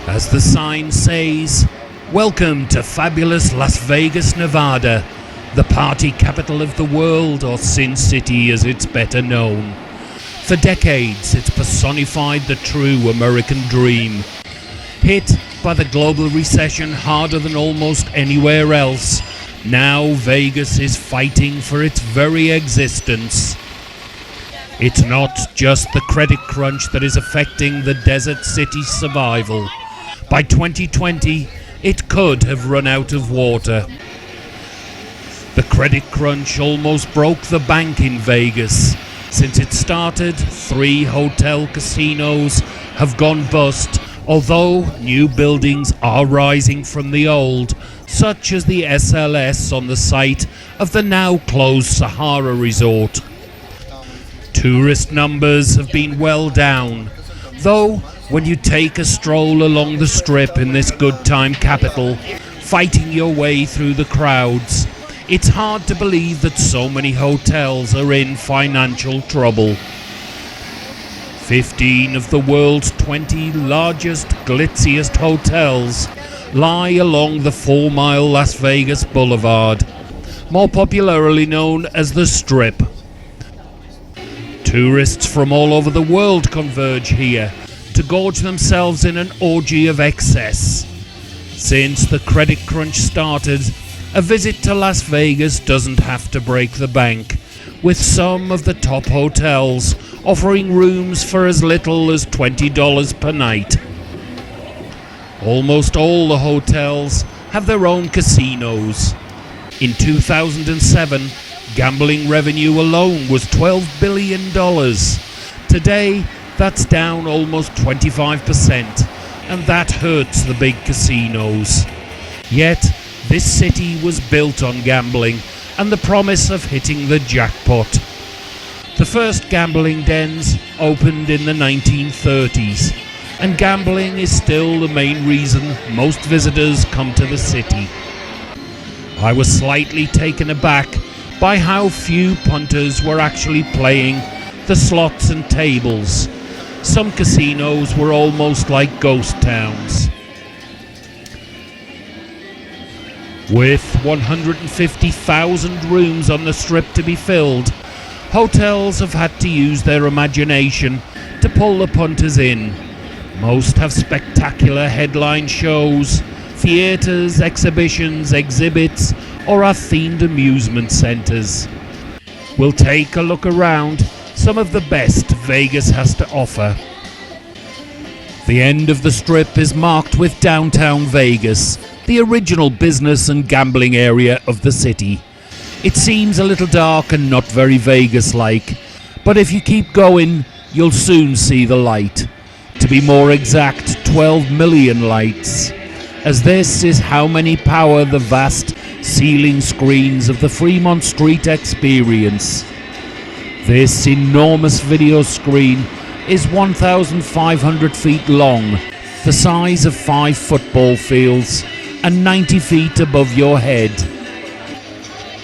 As the sign says, welcome to fabulous Las Vegas, Nevada, the party capital of the world, or Sin City as it's better known. For decades, it's personified the true American dream. Hit by the global recession harder than almost anywhere else, now Vegas is fighting for its very existence. It's not just the credit crunch that is affecting the desert city's survival. By 2020, it could have run out of water. The credit crunch almost broke the bank in Vegas. Since it started, 3 hotel casinos have gone bust, although new buildings are rising from the old, such as the SLS on the site of the now closed Sahara Resort. Tourist numbers have been well down, though when you take a stroll along the strip in this good time capital, fighting your way through the crowds, it's hard to believe that so many hotels are in financial trouble. 15 of the world's 20 largest, glitziest hotels lie along the 4-mile Las Vegas Boulevard, more popularly known as the Strip. Tourists from all over the world converge here to gorge themselves in an orgy of excess. Since the credit crunch started, a visit to Las Vegas doesn't have to break the bank, with some of the top hotels offering rooms for as little as $20 per night. Almost all the hotels have their own casinos. In 2007, gambling revenue alone was $12 billion. Today, that's down almost 25%, and that hurts the big casinos. Yet, this city was built on gambling and the promise of hitting the jackpot. The first gambling dens opened in the 1930s, and gambling is still the main reason most visitors come to the city. I was slightly taken aback by how few punters were actually playing the slots and tables. Some casinos were almost like ghost towns. With 150,000 rooms on the Strip to be filled, hotels have had to use their imagination to pull the punters in. Most have spectacular headline shows, theatres, exhibitions, exhibits, or are themed amusement centres. We'll take a look around some of the best Vegas has to offer. The end of the Strip is marked with downtown Vegas, the original business and gambling area of the city. It seems a little dark and not very Vegas-like, but if you keep going, you'll soon see the light. To be more exact, 12 million lights, as this is how many power the vast ceiling screens of the Fremont Street experience. This enormous video screen is 1,500 feet long, the size of 5 football fields, and 90 feet above your head.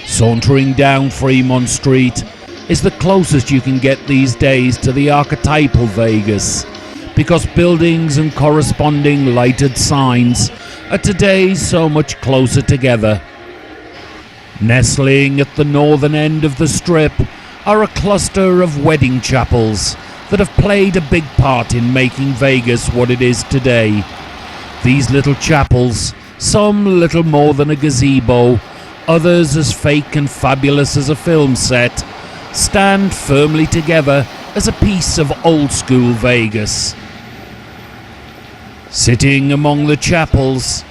Sauntering down Fremont Street is the closest you can get these days to the archetypal Vegas, because buildings and corresponding lighted signs are today so much closer together. Nestling at the northern end of the Strip are a cluster of wedding chapels that have played a big part in making Vegas what it is today. These little chapels, some little more than a gazebo, others as fake and fabulous as a film set, stand firmly together as a piece of old-school Vegas. Sitting among the chapels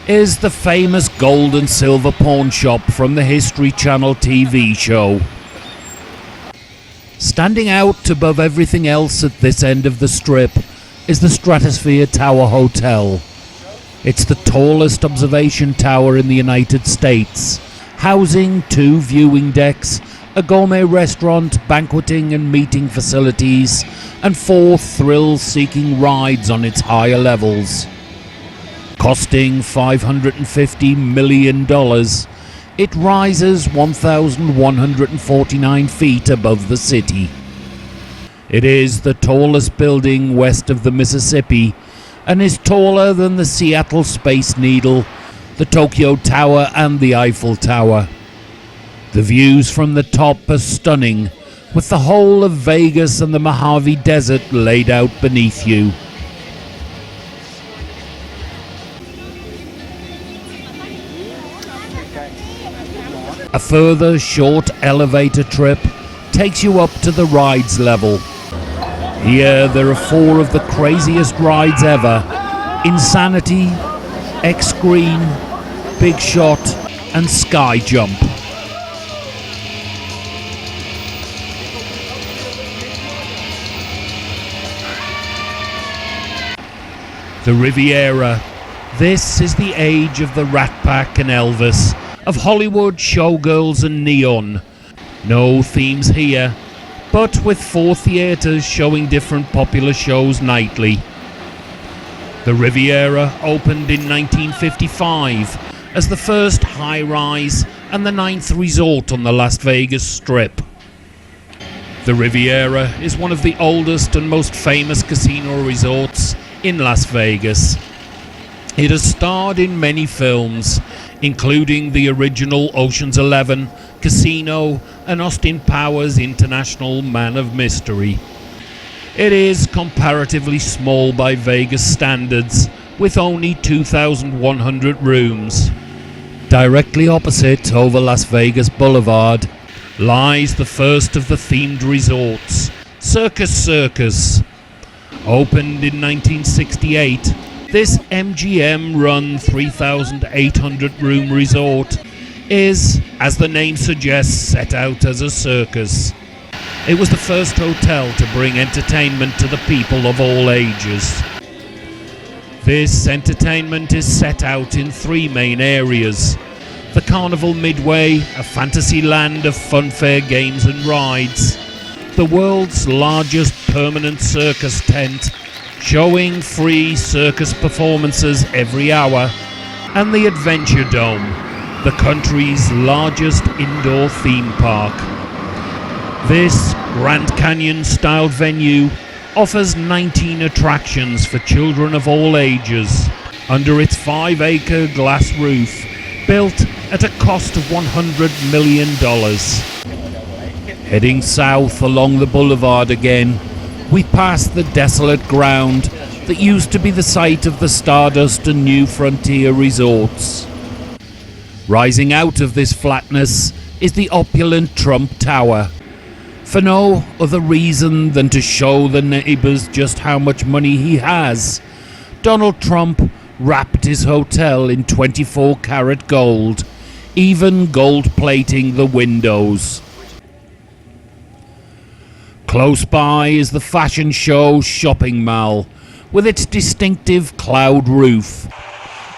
is the famous gold and silver pawn shop from the History Channel TV show. Standing out above everything else at this end of the Strip is the Stratosphere Tower Hotel. It's the tallest observation tower in the United States, housing 2 viewing decks, a gourmet restaurant, banqueting and meeting facilities, and 4 thrill-seeking rides on its higher levels. Costing $550 million, it rises 1,149 feet above the city. It is the tallest building west of the Mississippi, and is taller than the Seattle Space Needle, the Tokyo Tower and the Eiffel Tower. The views from the top are stunning, with the whole of Vegas and the Mojave Desert laid out beneath you. A further short elevator trip takes you up to the rides level. Here there are 4 of the craziest rides ever: Insanity, X-Screen, Big Shot and Sky Jump. The Riviera. This is the age of the Rat Pack and Elvis, of Hollywood, showgirls and neon. No themes here, but with 4 theatres showing different popular shows nightly. The Riviera opened in 1955 as the first high-rise and the 9th resort on the Las Vegas Strip. The Riviera is one of the oldest and most famous casino resorts in Las Vegas. It has starred in many films, including the original Ocean's 11, Casino, and Austin Powers' International Man of Mystery. It is comparatively small by Vegas standards, with only 2,100 rooms. Directly opposite, over Las Vegas Boulevard, lies the first of the themed resorts, Circus. Opened in 1968, this MGM-run 3,800-room resort is, as the name suggests, set out as a circus. It was the first hotel to bring entertainment to the people of all ages. This entertainment is set out in 3 main areas: the Carnival Midway, a fantasy land of funfair games and rides; the world's largest permanent circus tent, showing free circus performances every hour; and the Adventure Dome, the country's largest indoor theme park. This Grand Canyon-styled venue offers 19 attractions for children of all ages, under its 5-acre glass roof, built at a cost of $100 million. Heading south along the boulevard again, we pass the desolate ground that used to be the site of the Stardust and New Frontier resorts. Rising out of this flatness is the opulent Trump Tower, for no other reason than to show the neighbours just how much money he has. Donald Trump wrapped his hotel in 24-karat gold, even gold-plating the windows. Close by is the fashion show shopping mall, with its distinctive cloud roof.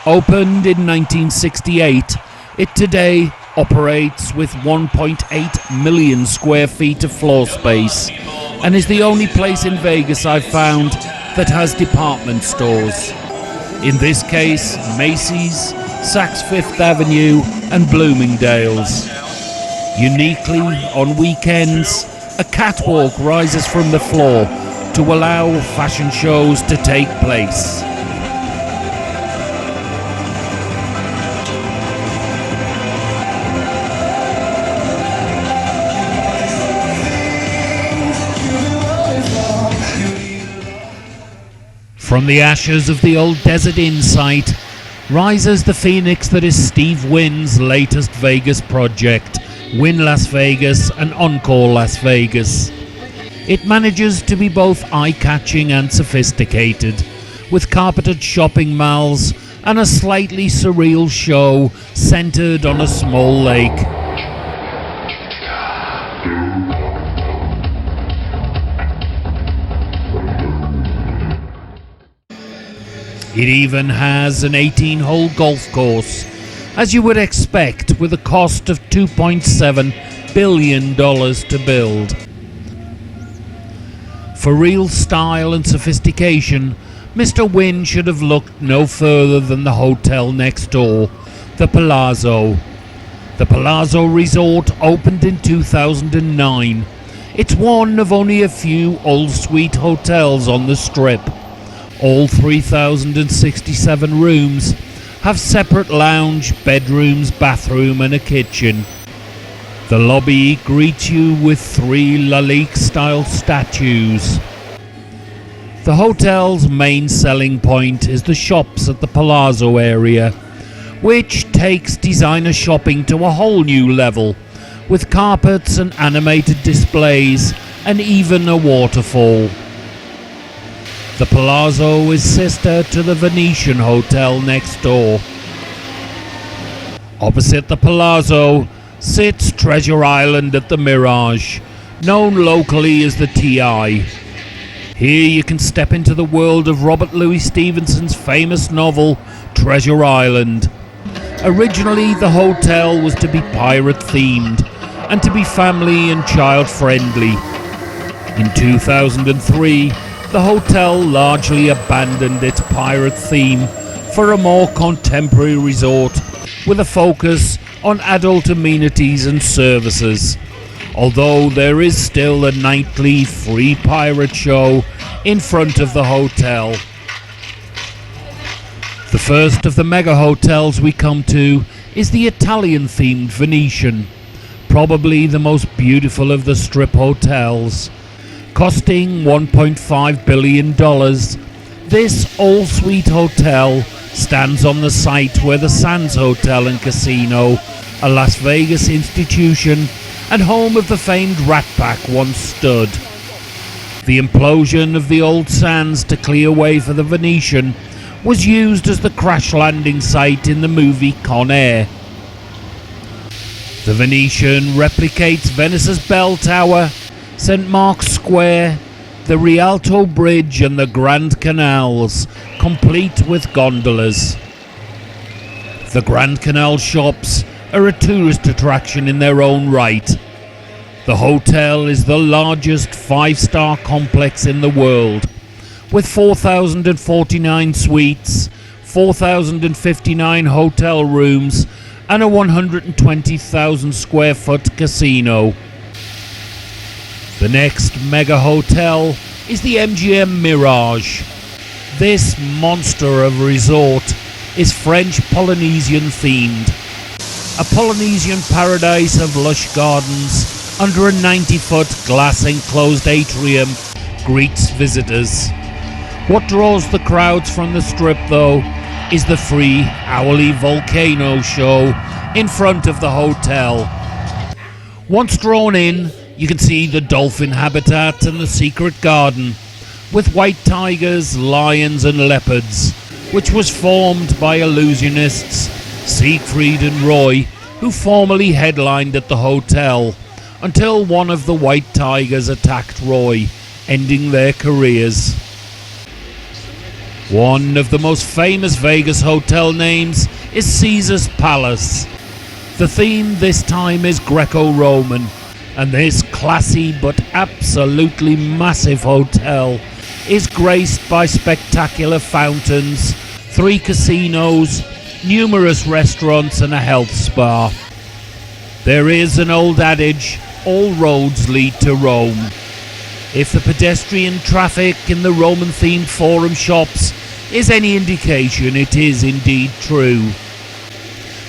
Opened in 1968, it today operates with 1.8 million square feet of floor space, and is the only place in Vegas I've found that has department stores. In this case, Macy's, Saks Fifth Avenue and Bloomingdale's. Uniquely, on weekends, a catwalk rises from the floor to allow fashion shows to take place. From the ashes of the old Desert Inn site rises the phoenix that is Steve Wynn's latest Vegas project, Wynn Las Vegas and Encore Las Vegas. It manages to be both eye-catching and sophisticated, with carpeted shopping malls and a slightly surreal show centered on a small lake. It even has an 18-hole golf course, as you would expect, with a cost of $2.7 billion to build. For real style and sophistication, Mr. Wynn should have looked no further than the hotel next door, the Palazzo. The Palazzo Resort opened in 2009. It's one of only a few all-suite hotels on the Strip. All 3,067 rooms have separate lounge, bedrooms, bathroom and a kitchen. The lobby greets you with 3 Lalique-style statues. The hotel's main selling point is the shops at the Palazzo area, which takes designer shopping to a whole new level, with carpets and animated displays and even a waterfall. The Palazzo is sister to the Venetian hotel next door. Opposite the Palazzo sits Treasure Island at the Mirage, known locally as the TI. Here you can step into the world of Robert Louis Stevenson's famous novel Treasure Island. Originally the hotel was to be pirate themed and to be family and child friendly. In 2003, the hotel largely abandoned its pirate theme for a more contemporary resort with a focus on adult amenities and services, although there is still a nightly free pirate show in front of the hotel. The first of the mega hotels we come to is the Italian-themed Venetian, probably the most beautiful of the Strip hotels. Costing $1.5 billion, this all-suite hotel stands on the site where the Sands Hotel and Casino, a Las Vegas institution and home of the famed Rat Pack, once stood. The implosion of the old Sands to clear way for the Venetian was used as the crash landing site in the movie Con Air. The Venetian replicates Venice's Bell Tower, St. Mark's Square, the Rialto Bridge and the Grand Canals, complete with gondolas. The Grand Canal shops are a tourist attraction in their own right. The hotel is the largest 5-star complex in the world, with 4,049 suites, 4,059 hotel rooms and a 120,000 square foot casino. The next mega hotel is the MGM Mirage. This monster of a resort is French Polynesian themed. A Polynesian paradise of lush gardens under a 90-foot glass enclosed atrium greets visitors. What draws the crowds from the Strip, though, is the free hourly volcano show in front of the hotel. Once drawn in, you can see the dolphin habitat and the secret garden, with white tigers, lions and leopards, which was formed by illusionists Siegfried and Roy, who formerly headlined at the hotel, until one of the white tigers attacked Roy, ending their careers. One of the most famous Vegas hotel names is Caesars Palace. The theme this time is Greco-Roman, and this classy but absolutely massive hotel is graced by spectacular fountains, 3 casinos, numerous restaurants and a health spa. There is an old adage, all roads lead to Rome. If the pedestrian traffic in the Roman-themed forum shops is any indication, it is indeed true.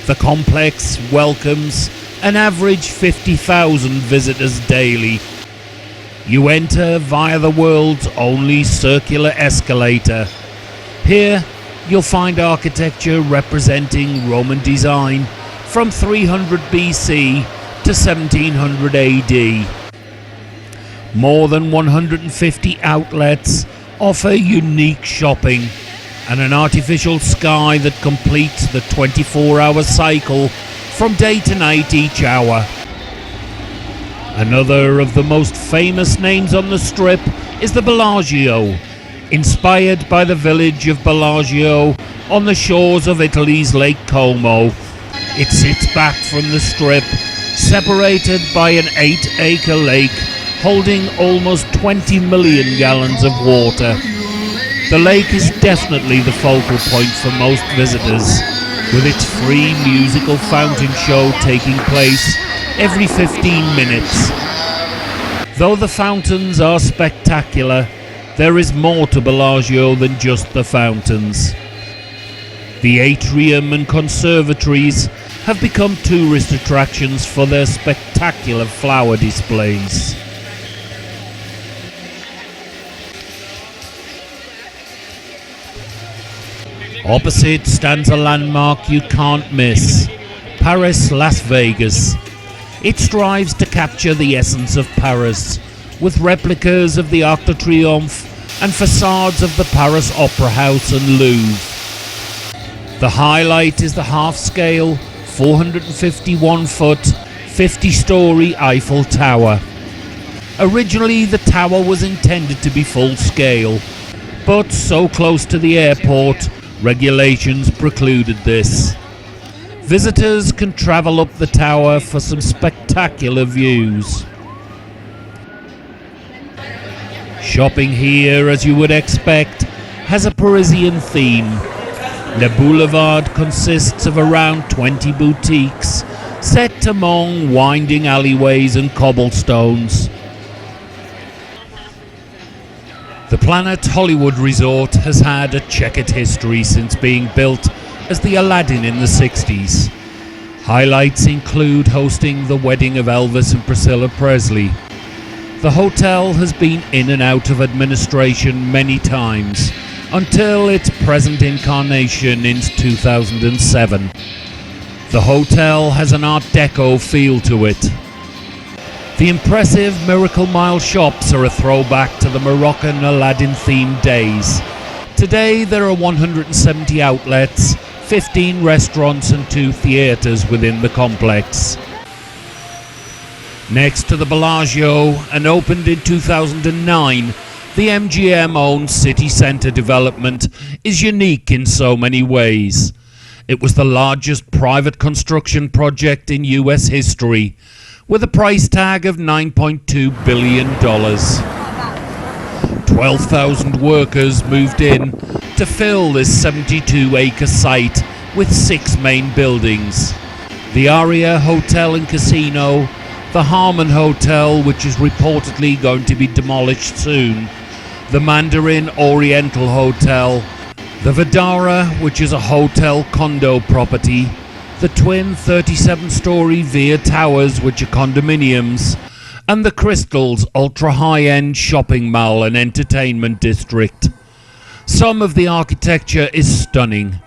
The complex welcomes an average 50,000 visitors daily. You enter via the world's only circular escalator. Here you'll find architecture representing Roman design from 300 BC to 1700 AD. More than 150 outlets offer unique shopping and an artificial sky that completes the 24-hour cycle from day to night each hour. Another of the most famous names on the Strip is the Bellagio, inspired by the village of Bellagio on the shores of Italy's Lake Como. It sits back from the Strip, separated by an 8-acre lake holding almost 20 million gallons of water. The lake is definitely the focal point for most visitors, with its free musical fountain show taking place every 15 minutes. Though the fountains are spectacular, there is more to Bellagio than just the fountains. The atrium and conservatories have become tourist attractions for their spectacular flower displays. Opposite stands a landmark you can't miss, Paris Las Vegas. It strives to capture the essence of Paris, with replicas of the Arc de Triomphe and facades of the Paris Opera House and Louvre. The highlight is the half-scale, 451-foot, 50-story Eiffel Tower. Originally, the tower was intended to be full-scale, but so close to the airport, regulations precluded this. Visitors can travel up the tower for some spectacular views. Shopping here, as you would expect, has a Parisian theme. The boulevard consists of around 20 boutiques, set among winding alleyways and cobblestones. The Planet Hollywood Resort has had a checkered history since being built as the Aladdin in the 60s. Highlights include hosting the wedding of Elvis and Priscilla Presley. The hotel has been in and out of administration many times, until its present incarnation in 2007. The hotel has an Art Deco feel to it. The impressive Miracle Mile shops are a throwback to the Moroccan Aladdin-themed days. Today there are 170 outlets, 15 restaurants and 2 theatres within the complex. Next to the Bellagio, and opened in 2009, the MGM-owned city centre development is unique in so many ways. It was the largest private construction project in US history, with a price tag of $9.2 billion. 12,000 workers moved in to fill this 72-acre site with 6 main buildings. The Aria Hotel and Casino, the Harmon Hotel, which is reportedly going to be demolished soon, the Mandarin Oriental Hotel, the Vidara, which is a hotel condo property, the twin 37-story Via Towers, which are condominiums, and the Crystals ultra-high-end shopping mall and entertainment district. Some of the architecture is stunning.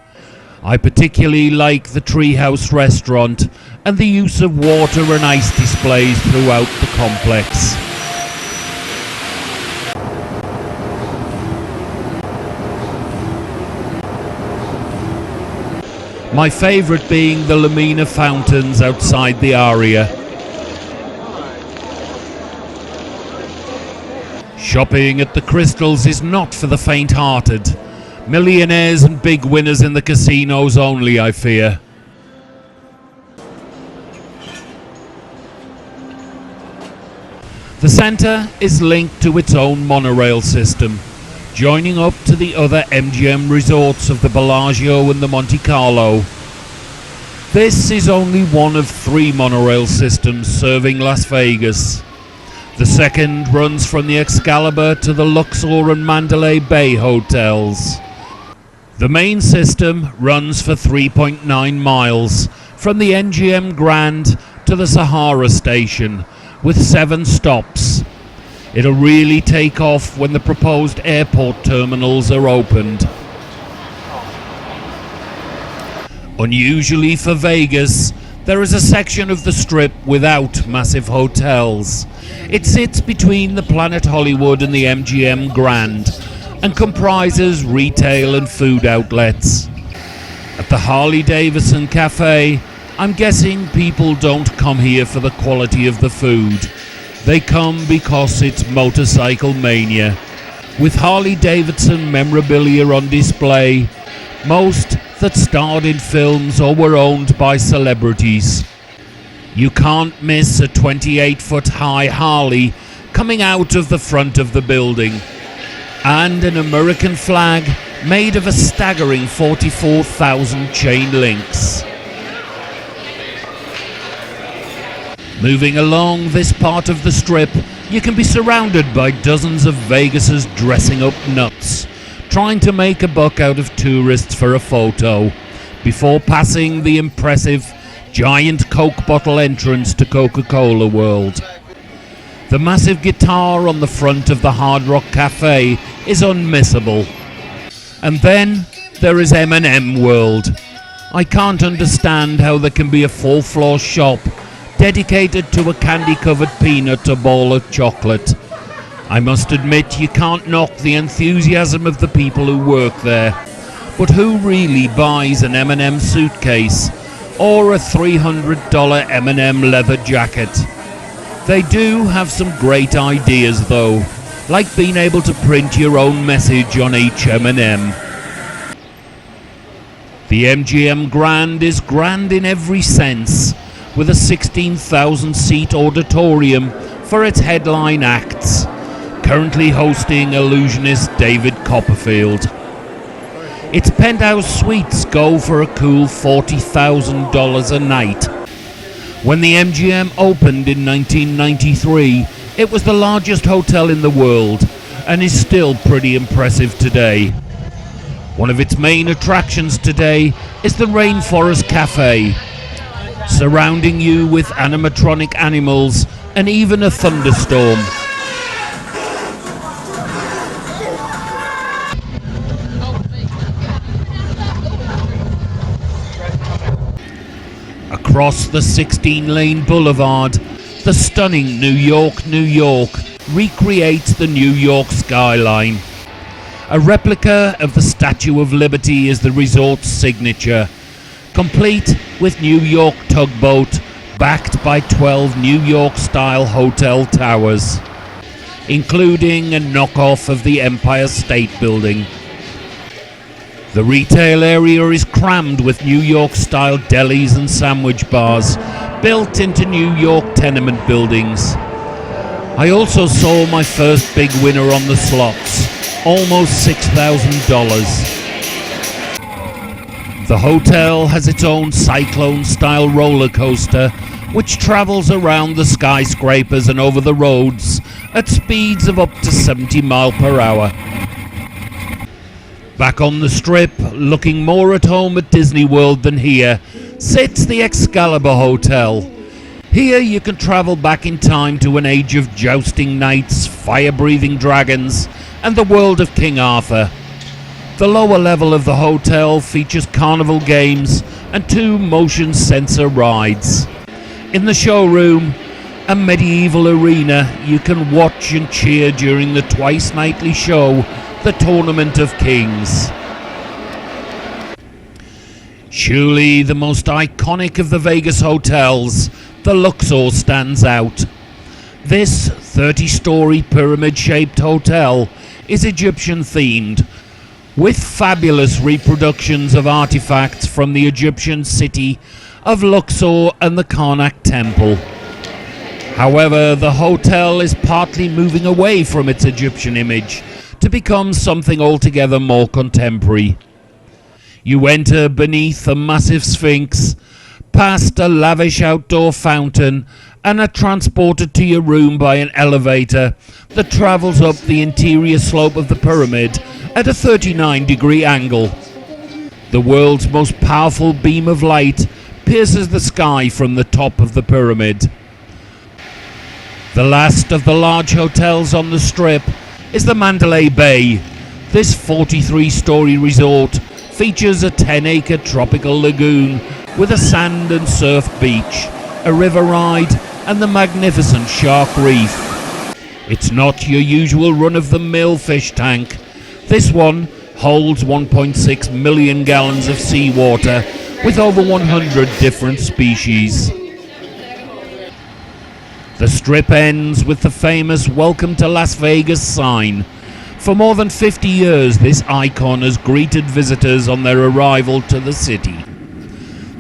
I particularly like the Treehouse restaurant and the use of water and ice displays throughout the complex. My favourite being the Lamina Fountains outside the Aria. Shopping at the Crystals is not for the faint-hearted. Millionaires and big winners in the casinos only, I fear. The centre is linked to its own monorail system, joining up to the other MGM resorts of the Bellagio and the Monte Carlo. This is only one of 3 monorail systems serving Las Vegas. The second runs from the Excalibur to the Luxor and Mandalay Bay hotels. The main system runs for 3.9 miles from the MGM Grand to the Sahara station, with 7 stops. It'll really take off when the proposed airport terminals are opened. Unusually for Vegas, there is a section of the Strip without massive hotels. It sits between the Planet Hollywood and the MGM Grand, and comprises retail and food outlets. At the Harley-Davidson Cafe, I'm guessing people don't come here for the quality of the food. They come because it's motorcycle mania. With Harley-Davidson memorabilia on display, most that starred in films or were owned by celebrities. You can't miss a 28-foot high Harley coming out of the front of the building, and an American flag made of a staggering 44,000 chain links. Moving along this part of the Strip, You can be surrounded by dozens of Vegas's dressing up nuts, trying to make a buck out of tourists for a photo, before passing the impressive giant Coke bottle entrance to Coca-Cola World. The massive guitar on the front of the Hard Rock Cafe is unmissable. And then there is M&M World. I can't understand how there can be a full-floor shop dedicated to a candy-covered peanut or ball of chocolate. I must admit, you can't knock the enthusiasm of the people who work there. But who really buys an M&M suitcase or a $300 M&M leather jacket? They do have some great ideas though, like being able to print your own message on each M&M. The MGM Grand is grand in every sense, with a 16,000 seat auditorium for its headline acts, currently hosting illusionist David Copperfield. Its penthouse suites go for a cool $40,000 a night. When the MGM opened in 1993, it was the largest hotel in the world and is still pretty impressive today. One of its main attractions today is the Rainforest Cafe, surrounding you with animatronic animals and even a thunderstorm. Across the 16-lane boulevard, the stunning New York, New York recreates the New York skyline. A replica of the Statue of Liberty is the resort's signature, complete with New York tugboat backed by 12 New York-style hotel towers, including a knockoff of the Empire State Building. The retail area is crammed with New York-style delis and sandwich bars built into New York tenement buildings. I also saw my first big winner on the slots, almost $6,000. The hotel has its own cyclone-style roller coaster, which travels around the skyscrapers and over the roads at speeds of up to 70 miles per hour. Back on the Strip, looking more at home at Disney World than here, sits the Excalibur Hotel. Here you can travel back in time to an age of jousting knights, fire-breathing dragons, and the world of King Arthur. The lower level of the hotel features carnival games and 2 motion sensor rides. In the showroom, a medieval arena, you can watch and cheer during the twice nightly show, the Tournament of Kings. Surely the most iconic of the Vegas hotels, the Luxor, stands out. This 30-story pyramid-shaped hotel is Egyptian-themed, with fabulous reproductions of artifacts from the Egyptian city of Luxor and the Karnak Temple. However, the hotel is partly moving away from its Egyptian image to become something altogether more contemporary. You enter beneath a massive sphinx, past a lavish outdoor fountain, and are transported to your room by an elevator that travels up the interior slope of the pyramid at a 39-degree angle. The world's most powerful beam of light pierces the sky from the top of the pyramid. The last of the large hotels on the Strip is the Mandalay Bay. This 43-story resort features a 10-acre tropical lagoon with a sand and surf beach, a river ride, and the magnificent Shark Reef. It's not your usual run-of-the-mill fish tank. This one holds 1.6 million gallons of seawater with over 100 different species. The Strip ends with the famous Welcome to Las Vegas sign. For more than 50 years, this icon has greeted visitors on their arrival to the city.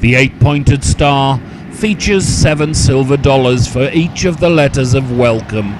The 8-pointed star features 7 silver dollars for each of the letters of welcome.